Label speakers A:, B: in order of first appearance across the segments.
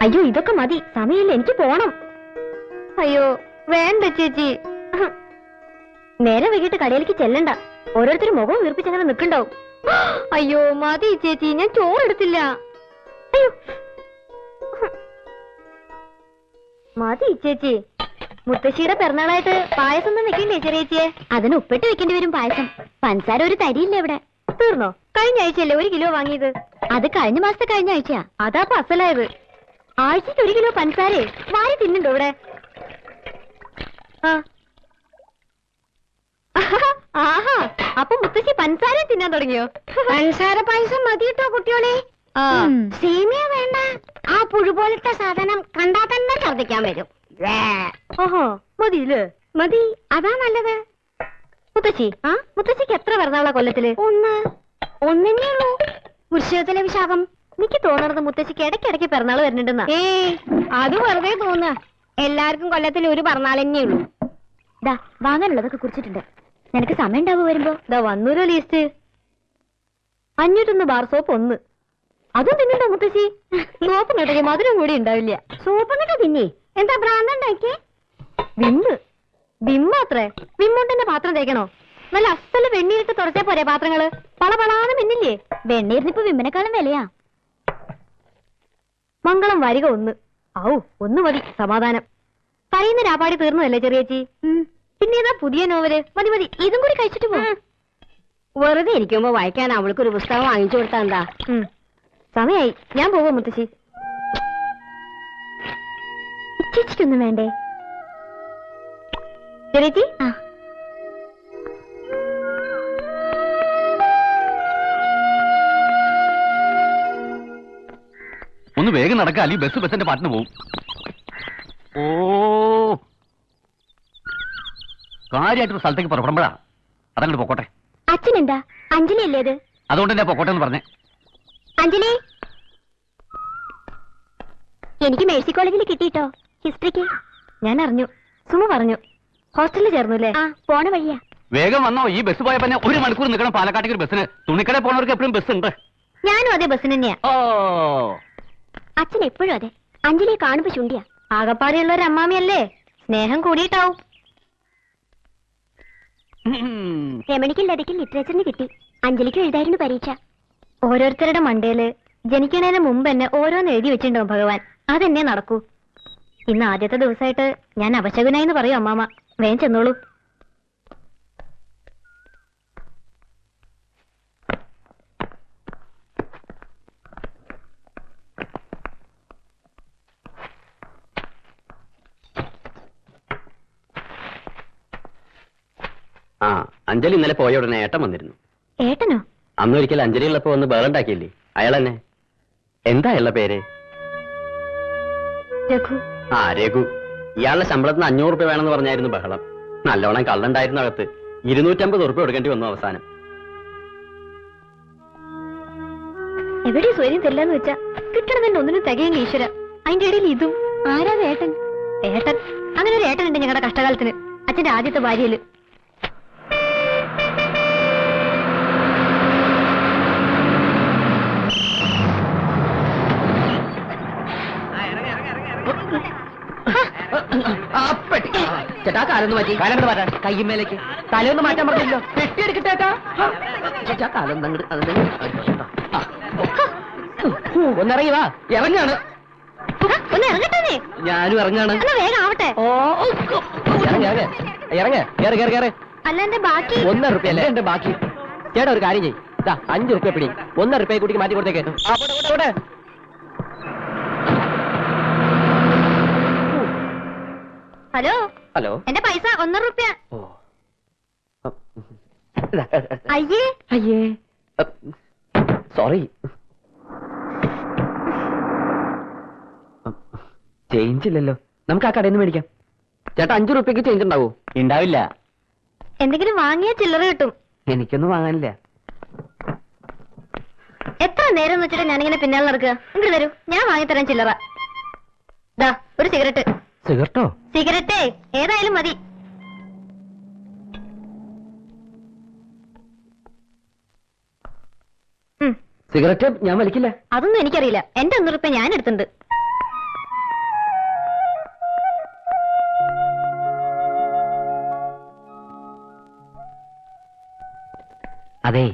A: അയ്യോ ഇതൊക്കെ മതി, സമയമില്ല, എനിക്ക് പോണം. അയ്യോ വേണ്ട ചേച്ചി, നേരെ വൈകിട്ട് കടയിലേക്ക് ചെല്ലണ്ട. ഓരോരുത്തരും മുഖം വീർപ്പിച്ചങ്ങനെ നിൽക്കണ്ടാവും. അയ്യോ മതി ചേച്ചി, ഞാൻ ചോറെടുത്തില്ല. അയ്യോ മതി ചേച്ചി. മുത്തശ്ശിയുടെ പിറന്നാളായിട്ട് പായസം ഒന്നും വെക്കണ്ടേ ചെറിയേച്ചിയെ? അതിന് ഉപ്പിട്ട് വെക്കേണ്ടി വരും പായസം. പഞ്ചസാര ഒരു തരിയില്ല ഇവിടെ. തീർന്നോ? കഴിഞ്ഞ ആഴ്ചയല്ലേ 1 കിലോ വാങ്ങിയത്? അത് കഴിഞ്ഞ മാസത്തെ കഴിഞ്ഞ ആഴ്ചയാ. അതാ അസലായത്. ആഴ്ചക്ക് 1 കിലോ പഞ്ചസാരേ വാരി തിന്നുണ്ടോ ഇവിടെ? ആഹാ, അപ്പൊ മുത്തശ്ശി പഞ്ചസാര തിന്നാൻ തുടങ്ങിയോ? പഞ്ചസാര പായസം മതി കേട്ടോ കുട്ടിയോളെ. സേമിയ വേണ്ട. ആ പുഴു പോലത്തെ സാധനം കണ്ടാ തന്നെ ഛർദ്ദിക്കാൻ വരും. ഓഹോ മതിയില്ലേ? മതി, അതാ നല്ലത്. മുത്തശ്ശി മുത്തശ്ശിക്ക് എത്ര പിറന്നാളാ കൊല്ലത്തില്? ഒന്നേ ഉള്ളൂ. വൃശ്ചികത്തിലെ വിശാഖം. എനിക്ക് തോന്നണത് മുത്തശ്ശിക്ക് ഇടയ്ക്കിടയ്ക്ക് പിറന്നാൾ വരുന്നുണ്ടെന്നാ. അത് വെറുതെ തോന്നുക. എല്ലാവർക്കും കൊല്ലത്തിൽ ഒരു പിറന്നാൾ തന്നെ ഉള്ളൂ. ദാ വാങ്ങാനുള്ളതൊക്കെ കുറിച്ചിട്ടുണ്ട്. നിനക്ക് സമയം ഉണ്ടാവുക വരുമ്പോ? ദാ വന്നൂരോ ലീസ്റ്റ്. 501 bar soap 1. അതും തിന്നുണ്ടോ മുത്തശ്ശി? സോപ്പ് കിട്ടയ്ക്ക് മധുരം കൂടി ഉണ്ടാവില്ല. സോപ്പ് കിട്ട തിന്നേ. എന്താ ഭ്രാന്തണ്ടാക്കിയേ? വിമ്മാത്രേ. വിമ്മോണ്ടിന്റെ പാത്രം തേക്കണോ? നല്ല അസല് വെണ്ണീരിട്ട് തുടച്ചേ പോരെ പാത്രങ്ങള്? പളപളാന്ന് മിന്നില്ലേ? വെണ്ണീരിനിപ്പോ വിമ്മിനെക്കാളും വിലയാ. മംഗളം വരിക 1. ഔ 1 മതി, സമാധാനം. പറയുന്ന രാപാടി തീർന്നതല്ലേ ചെറിയേച്ചി? പിന്നെ ഏതാ പുതിയ നോവല്? മതി മതി, ഇതും കൂടി കഴിച്ചിട്ട് പോ. വെറുതെ ഇരിക്കുമ്പോ വായിക്കാൻ അവൾക്കൊരു പുസ്തകം വാങ്ങിച്ചു കൊടുത്താ എന്താ? സമയായി, ഞാൻ പോവാ മുത്തശ്ശി. ചേച്ചിക്കൊന്നും വേണ്ടേ ചെറിയേച്ചി?
B: ഒന്ന് വേഗം നടക്കാം, അല്ലെങ്കിൽ ബസ്സിന്റെ പാട്ടിന് പോവും. ഓ കാര്യമായിട്ടൊരു സ്ഥലത്തേക്ക് പുറപ്പെടുമ്പോഴാ അതങ്ങോട്ട് പൊക്കോട്ടെ.
A: അച്ഛനെന്താ? അഞ്ജലി അല്ലേ അത്?
B: അതുകൊണ്ട് തന്നെ പൊക്കോട്ടെ എന്ന് പറഞ്ഞേ.
A: അഞ്ജലി, എനിക്ക് മേഴ്സി കോളേജിൽ കിട്ടിട്ടോ ഹിസ്റ്ററിക്ക്. ഞാൻ അറിഞ്ഞു, സുമ പറഞ്ഞു. ഹോസ്റ്റലിൽ ചേർന്നുല്ലേ? പോണ വഴിയാ.
B: വേഗം വന്നോ, ഈ ബസ് പോയപ്പോ 1 മണിക്കൂർ നിൽക്കണം പാലക്കാട്ടേക്ക് ഒരു ബസ്സിന്. തുണിക്കട പോണവർക്ക് എപ്പോഴും ബസ് ഉണ്ട്.
A: ഞാനും അതേ ബസ്സിന് തന്നെയാ.
B: ഓ
A: അച്ഛൻ എപ്പോഴും അതെ. അഞ്ജലിയെ കാണുമ്പോ ചുണ്ടിയാ. ആകപ്പാടെയുള്ള ഒരു അമ്മാമിയല്ലേ, സ്നേഹം കൂടിയിട്ടാവും. രമണിക്കും ലതയ്ക്കും ലിറ്ററേച്ചറിന് കിട്ടി. അഞ്ജലിക്കും എഴുതായിരുന്നു പരീക്ഷ. ഓരോരുത്തരുടെ മണ്ടയില് ജനിക്കണതിന് മുമ്പ് തന്നെ ഓരോന്ന് എഴുതി വെച്ചിട്ടുണ്ടാവും ഭഗവാൻ. അതെന്നെ നടക്കൂ. ഇന്ന് ആദ്യത്തെ ദിവസമായിട്ട് ഞാൻ അപശകുനായിന്ന് പറയും അമ്മാമ. വേഗം ചെന്നോളൂ.
C: അഞ്ജലി ഇന്നലെ പോയ ഉടനെ ഏട്ടൻ വന്നിരുന്നു.
A: ഏട്ടനോ?
C: അന്നൊരിക്കൽ അഞ്ജലി ഉള്ളപ്പോ വന്ന് ബഹളുണ്ടാക്കിയില്ലേ, അയാൾ തന്നെ. എന്താ അയാളുടെ പേര്?
A: രഘു.
C: രഘു. ഇയാളുടെ ശമ്പളത്തിന് 500 രൂപ വേണമെന്ന് പറഞ്ഞായിരുന്നു ബഹളം. നല്ലോണം കള്ളുണ്ടായിരുന്നു അകത്ത്. 250 രൂപ കൊടുക്കേണ്ടി വന്നു അവസാനം.
A: എവിടെ സ്വയം തരില്ലെന്ന് വെച്ചാ കിട്ടണമെന്ന് ഒന്നിനും തികയില്ല ഈശ്വര. അതിന്റെ ഇടയിൽ ഇതും. ആരാ ഏട്ടൻ? ഏട്ടൻ? അങ്ങനെ ഒരു ഏട്ടനുണ്ട് ഞങ്ങളുടെ കഷ്ടകാലത്തിന്. അച്ഛന്റെ ആദ്യത്തെ ഭാര്യയില്.
C: ചേട്ടാ കാലൊന്ന് മാറ്റി. കാലൊന്ന് മാറ്റാൻ കയ്യുമേലേക്ക് തലയൊന്ന് മാറ്റാൻ പറഞ്ഞല്ലോ. കെട്ടിയെടുക്കട്ടേട്ടാ. ചേട്ടാ കാലൊന്ന് ഒന്നിറങ്ങി വാ. ഇറങ്ങാണ്.
A: ഒന്ന് ഇറങ്ങട്ടെ.
C: ഞാനും ഇറങ്ങാണ്.
A: വേഗം ആവട്ടെ.
C: ഓ ഇറങ്ങ.
A: അല്ല എന്റെ ബാക്കി
C: 1 രൂപ അല്ലേ എന്റെ ബാക്കി? ചേട്ടാ ഒരു കാര്യം ചെയ്യും. 5 രൂപ പിടി. 1 രൂപയെ കൂട്ടിക്ക് മാറ്റി കൊടുത്തേക്ക്.
A: ഹലോ
C: ഹലോ,
A: എന്റെ പൈസ 1 രൂപ. അയ്യേ
C: അയ്യേ സോറി. ചേഞ്ച് ഇല്ലല്ലോ. നമുക്ക് ആ കടയിൽ നിന്ന് മേടിക്കാം. ചേട്ടാ 5 രൂപയ്ക്ക് ചേഞ്ച് ഉണ്ടാവോ? ഉണ്ടാവില്ല.
A: എന്തെങ്കിലും വാങ്ങിയാ ചില്ലറ കിട്ടും.
C: എനിക്കൊന്നും വാങ്ങാനില്ല.
A: എത്ര നേരം വെച്ചിട്ട് ഞാനിങ്ങനെ പിന്നാലെ നടക്കുക? ഇങ്ങോട്ട് തരൂ, ഞാൻ വാങ്ങിത്തരാൻ ചില്ലറ. ദാ ഒരു സിഗരറ്റ്.
C: സിഗരറ്റോ?
A: സിഗരറ്റേ ഏതായാലും മതി.
C: സിഗരറ്റ് ഞാൻ വലിക്കില്ല.
A: അതൊന്നും എനിക്കറിയില്ല. എന്റെ 1 രൂപ ഞാൻ എടുത്തിട്ടുണ്ട്.
C: അതെ,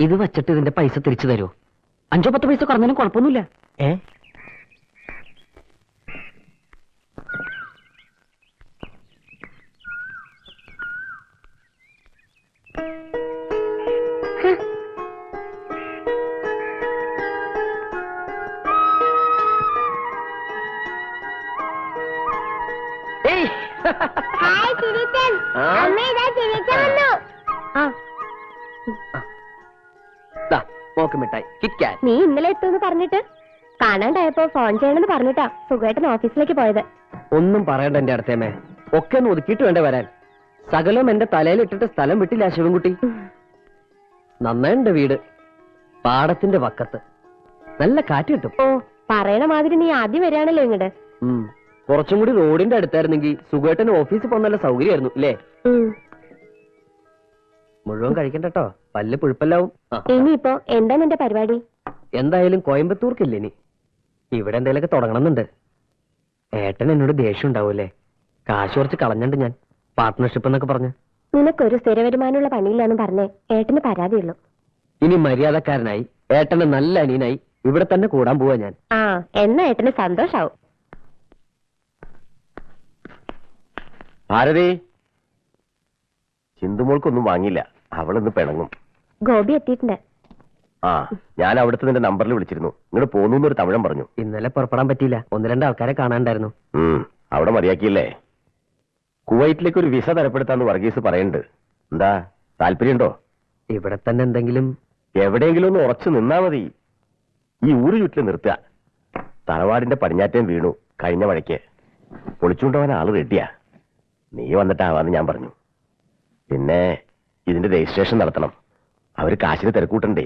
C: ഇത് വച്ചിട്ട് ഇതിന്റെ പൈസ തിരിച്ചു തരുമോ? 5-10 പൈസ കുറഞ്ഞാലും കുഴപ്പമൊന്നുമില്ല.
A: ഹായ് ചിരിച്ചൻ. അമ്മ ഇതാ ചിരിച്ചൻ വന്നു.
C: മിഠായി കിറ്റ്കാറ്റ്.
A: നീ ഇന്നലെ എത്തുമെന്ന് പറഞ്ഞിട്ട് കാണാണ്ടായപ്പോ ഫോൺ ചെയ്യണമെന്ന് പറഞ്ഞിട്ടാ സുഖമായിട്ട് ഓഫീസിലേക്ക് പോയത്.
C: ഒന്നും പറയണ്ട എന്റെ അടുത്തേമേ, ഒക്കെ ഒന്ന് ഒതുക്കിയിട്ട് വേണ്ടേ വരാൻ. സകലം എന്റെ തലയിൽ ഇട്ടിട്ട് സ്ഥലം വിട്ടില്ല ശിവൻകുട്ടി. നന്നായിണ്ട് വീട്, പാടത്തിന്റെ വക്കത്ത്, നല്ല കാറ്റ് കിട്ടും.
A: ഓ, പറയണ മാതിരി നീ ആദ്യം വരികയാണല്ലോ ഇങ്ങോട്ട്.
C: കുറച്ചും കൂടി റോഡിന്റെ അടുത്തായിരുന്നെങ്കിൽ സുഖമായിട്ടന്നെ ഓഫീസിൽ പോകാൻ നല്ല സൗകര്യമായിരുന്നു അല്ലേ? മുഴുവൻ കഴിക്കണ്ടോ, പല്ല് പുഴുപ്പല്ലാവും.
A: ഇനിയിപ്പോ എന്താ നിന്റെ പരിപാടി?
C: എന്തായാലും കോയമ്പത്തൂർക്കില്ല ഇനി, ഇവിടെ എന്തെങ്കിലുമൊക്കെ തുടങ്ങണമെന്നുണ്ട്. ഏട്ടൻ എന്നോട് ദേഷ്യം ഉണ്ടാവൂലേ? കാശ് കുറച്ച് കളഞ്ഞണ്ട് ഞാൻ, പാർട്ട്ണർഷിപ്പ് എന്നൊക്കെ പറഞ്ഞു.
A: നിനക്കൊരു സ്ഥിര വരുമാനമുള്ള പണിയില്ലാന്ന് പറഞ്ഞേ ഏട്ടന് പരാതിയുള്ളൂ.
C: ഇനി മര്യാദക്കാരനായി ഏട്ടന് നല്ല അനിയനായി ഇവിടെ തന്നെ കൂടാൻ പോവാ ഞാൻ.
A: എന്നാ ഏട്ടന് സന്തോഷാവും.
D: ഭാരതി, ചിന്തുമോൾക്കൊന്നും വാങ്ങിയില്ല, അവളിന്ന് പിണങ്ങും.
A: ഗോപി എത്തിയിട്ടുണ്ട്.
D: ഞാൻ അവിടുത്തെ നിന്റെ നമ്പറിൽ വിളിച്ചിരുന്നു, ഇങ്ങോട്ട് പോന്നു ഒരു തമിഴൻ പറഞ്ഞു.
C: ഇന്നലെ പുറപ്പെടാൻ പറ്റിയില്ല, 1-2 ആൾക്കാരെ കാണാണ്ടായിരുന്നു.
D: അവിടെ മതിയാക്കിയില്ലേ? കുവൈറ്റിലേക്ക് ഒരു വിസ തരപ്പെടുത്താന്ന് വർഗീസ് പറയുന്നുണ്ട്. എന്താ താല്പര്യമുണ്ടോ?
C: ഇവിടെ തന്നെ എന്തെങ്കിലും
D: എവിടെയെങ്കിലും ഒന്ന് ഉറച്ചു നിന്നാ മതി. ഈ ഊര് ചുറ്റിൽ നിർത്തുക. തറവാടിന്റെ പടിഞ്ഞാറ്റം വീണു കഴിഞ്ഞ മഴയ്ക്ക്, പൊളിച്ചുകൊണ്ടുപോകാൻ ആള് റെഡിയാ. നീ വന്നിട്ടാവാന്ന് ഞാൻ പറഞ്ഞു. പിന്നെ ഇതിന്റെ രജിസ്ട്രേഷൻ നടത്തണം, അവര് കാശിന് തിരക്കൂട്ടണ്ടേ.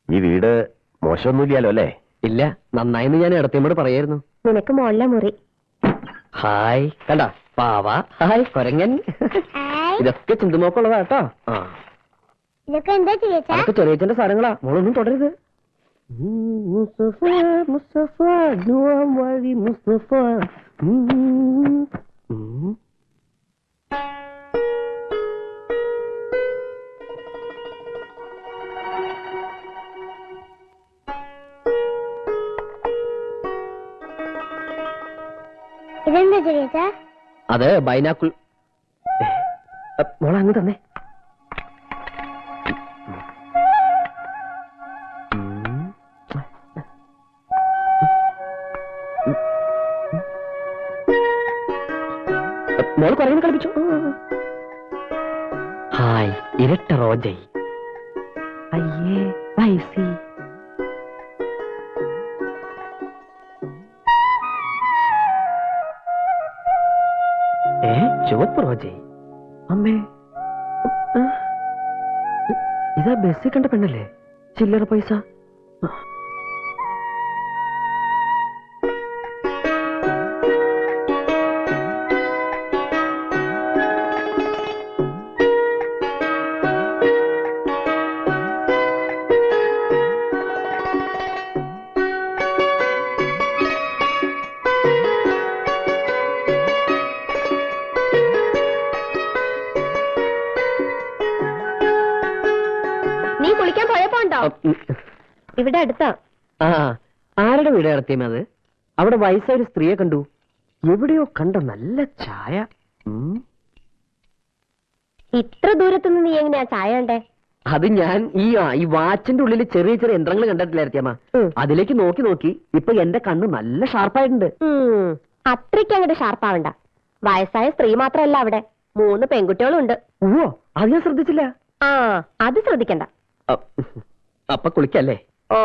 D: ഈ വീട് മോശമൊന്നുമില്ലല്ലോ അല്ലേ?
C: ഇല്ല, നന്നായിന്ന് ഞാൻ ഇടത്തേമോട് പറയായിരുന്നു.
A: നിനക്ക് മോളിലെ മുറി.
C: ഹായ്, കണ്ട പാവ. ഹായ് കൊരങ്ങൻ. ഇതൊക്കെ ചിന്തുമോക്കുള്ളതാ കേട്ടോ.
A: ഇതൊക്കെ എന്താ ചേച്ചാ?
C: അതൊക്കെ ചെറിയച്ഛന്റെ സാധനങ്ങളാ, മോളൊന്നും തുടരുത്. മുസ്തഫ മുസ്തഫ വഴി മുസ്തഫ.
A: ഇതെന്താ ചേച്ചാ?
C: അത് ബൈനാക്കുൾ. മോളെ അങ്ങ് തന്നെ. മോള് കുറേ കളിപ്പിച്ചു. ഹായ് ഇരട്ട റോജൈ. അയ്യേ വൈസി. ചുവപ്പ് റോജൈ. അമ്മേ, ഇതാ ബസ്സിൽ കണ്ട പെണ്ണല്ലേ? ചില്ലറ പൈസ.
A: നീ കുളിക്കാൻ പോയപ്പോ ഉണ്ടോ? ഇവിടെ അടുത്താ.
C: ആരുടെ വീട് നടത്തിയമേ അത്? അവിടെ വയസ്സായ ഒരു സ്ത്രീയെ കണ്ടു, എവിടെയോ കണ്ട നല്ല ചായ.
A: ഇത്ര ദൂരത്തുനിന്ന് നീ എങ്ങനെയാ ചായ കണ്ടേ?
C: അത് ഞാൻ ഈ വാച്ചിന്റെ ഉള്ളിൽ ചെറിയ ചെറിയ യന്ത്രങ്ങൾ കണ്ടിട്ടില്ലായിരിക്കാമ, അതിലേക്ക് നോക്കി നോക്കി ഇപ്പൊ എന്റെ കണ്ണ് നല്ല ഷാർപ്പായിട്ടുണ്ട്.
A: അത്രയ്ക്ക് അങ്ങോട്ട് ഷാർപ്പാവണ്ട. വയസ്സായ സ്ത്രീ മാത്രമല്ല അവിടെ, 3 പെൺകുട്ടികളും ഉണ്ട്.
C: ഓ, അത് ഞാൻ ശ്രദ്ധിച്ചില്ല.
A: അത് ശ്രദ്ധിക്കണ്ട.
C: അപ്പൊ കുളിക്കല്ലേ?
A: ഓ,